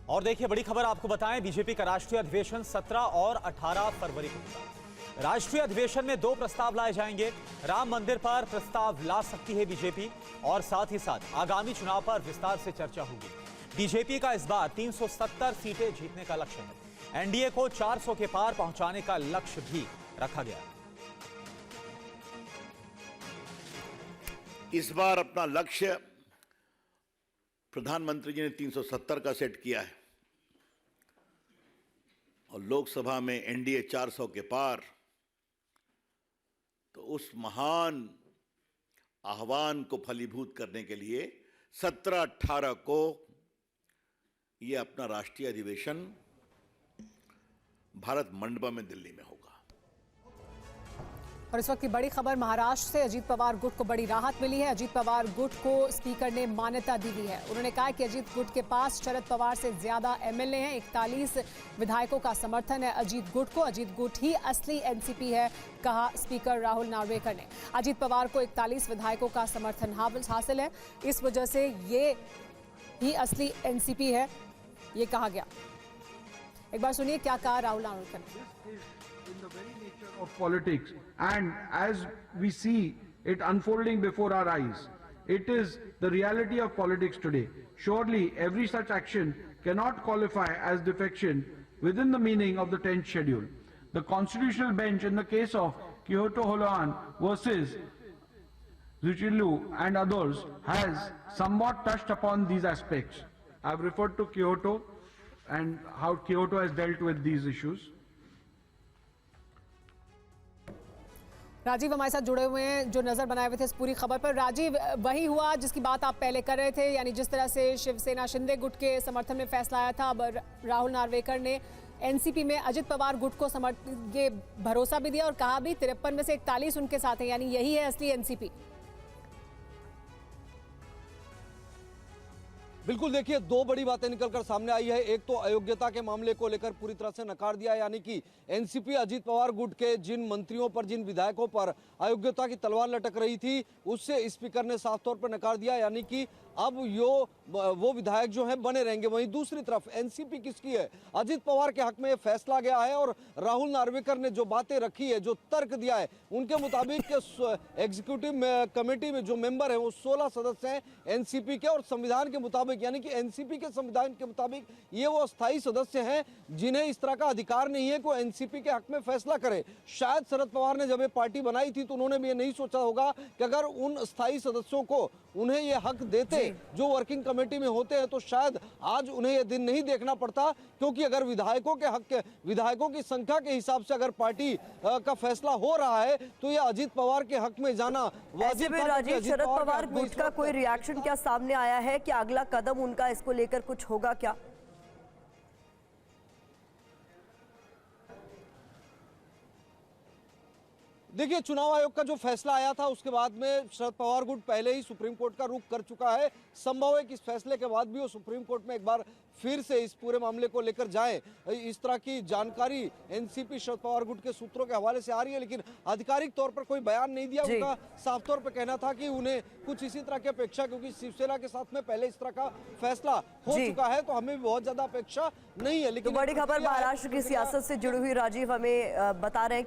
और देखिए बड़ी खबर आपको बताएं, बीजेपी का राष्ट्रीय अधिवेशन 17 और 18 फरवरी को होगा। राष्ट्रीय अधिवेशन में 2 प्रस्ताव लाए जाएंगे। राम मंदिर पर प्रस्ताव ला सकती है बीजेपी और साथ ही साथ आगामी चुनाव पर विस्तार से चर्चा होगी। बीजेपी का इस बार 370 सीटें जीतने का लक्ष्य है। एनडीए को 400 के पार पहुंचाने का लक्ष्य भी रखा गया है। इस बार अपना लक्ष्य प्रधानमंत्री जी ने 370 का सेट किया है और लोकसभा में एनडीए 400 के पार। तो उस महान आह्वान को फलीभूत करने के लिए 17-18 को ये अपना राष्ट्रीय अधिवेशन भारत मंडपम में दिल्ली में होगा। और इस वक्त की बड़ी खबर महाराष्ट्र से, अजीत पवार गुट को बड़ी राहत मिली है। अजीत पवार गुट को स्पीकर ने मान्यता दी हुई है। उन्होंने कहा कि अजीत गुट के पास शरद पवार से ज्यादा एमएलए हैं। 41 विधायकों का समर्थन है अजीत गुट को। अजीत गुट ही असली एनसीपी है, कहा स्पीकर राहुल नार्वेकर ने। अजीत पवार को 41 विधायकों का समर्थन हासिल है, इस वजह से ये ही असली एनसीपी है, ये कहा गया। एक बार सुनिए क्या कहा राहुल नार्वेकर ने। In the very nature of politics, and as we see it unfolding before our eyes, it is the reality of politics today. Surely every such action cannot qualify as defection within the meaning of the 10th schedule. The constitutional bench in the case of Kyoto Holoan versus Zuchilu and others has somewhat touched upon these aspects. I have referred to Kyoto and how Kyoto has dealt with these issues. Rajiv हमारे साथ जुड़े हुए हैं, जो नजर बनाए हुए थे इस पूरी खबर पर। राजीव, वही हुआ जिसकी बात आप पहले कर रहे थे, यानी जिस तरह से शिवसेना शिंदे गुट के समर्थन में फैसला आया था, अब राहुल नार्वेकर ने एनसीपी में अजित पवार गुट को ये भरोसा भी दिया और कहा भी 53 में से 41 उनके साथ हैं, यानी यही है असली एनसीपी। बिल्कुल, देखिए 2 बड़ी बातें निकलकर सामने आई है। एक तो अयोग्यता के मामले को लेकर पूरी तरह से नकार दिया, यानी कि एनसीपी अजीत पवार गुट के जिन मंत्रियों पर, जिन विधायकों पर अयोग्यता की तलवार लटक रही थी, उससे स्पीकर ने साफ तौर पर नकार दिया, यानी कि अब वो विधायक जो हैं बने रहेंगे। वहीं दूसरी तरफ एनसीपी किसकी है? अजीत पवार के हक में यह फैसला गया है और राहुल नार्वेकर ने जो बातें रखी है, जो तर्क दिया है, उनके मुताबिक एग्जीक्यूटिव कमेटी में जो मेंबर है वो 16 सदस्य हैं एनसीपी के, और संविधान के मुताबिक, यानी कि एनसीपी के संविधान के मुताबिक ये वो अस्थायी सदस्य हैं जिन्हें इस तरह का अधिकार नहीं है कि एनसीपी के हक में फैसला करे। शायद शरद पवार ने जब ये पार्टी बनाई थी तो उन्होंने भी ये नहीं सोचा होगा कि अगर उन अस्थायी सदस्यों को उन्हें ये हक देते जो वर्किंग कमेटी में होते हैं, तो शायद आज उन्हें ये दिन नहीं देखना पड़ता। क्योंकि अगर विधायकों की संख्या के हिसाब से अगर पार्टी का फैसला हो रहा है तो ये अजीत पवार के हक में जाना वाजिब है। राजीव, शरद पवार गुट का कोई रिएक्शन क्या सामने आया है कि अगला कदम उनका इसको लेकर कुछ होगा क्या? देखिए, चुनाव आयोग का जो फैसला आया था उसके बाद में शरद पवार गुट पहले ही सुप्रीम कोर्ट का रुख कर चुका है। संभव है कि इस फैसले के बाद भी वो सुप्रीम कोर्ट में एक बार फिर से इस पूरे मामले को लेकर जाएं। इस तरह की जानकारी एनसीपी शरद पवार गुट के सूत्रों के हवाले से आ रही है, लेकिन आधिकारिक तौर पर कोई बयान नहीं दिया। उनका साफ तौर पर कहना था कि उन्हें कुछ इसी तरह की अपेक्षा, क्योंकि शिवसेना के साथ में पहले इस तरह का फैसला हो चुका है, तो हमें बहुत ज्यादा अपेक्षा नहीं है। लेकिन बड़ी खबर महाराष्ट्र की सियासत से जुड़ी हुई राजीव हमें बता रहे हैं।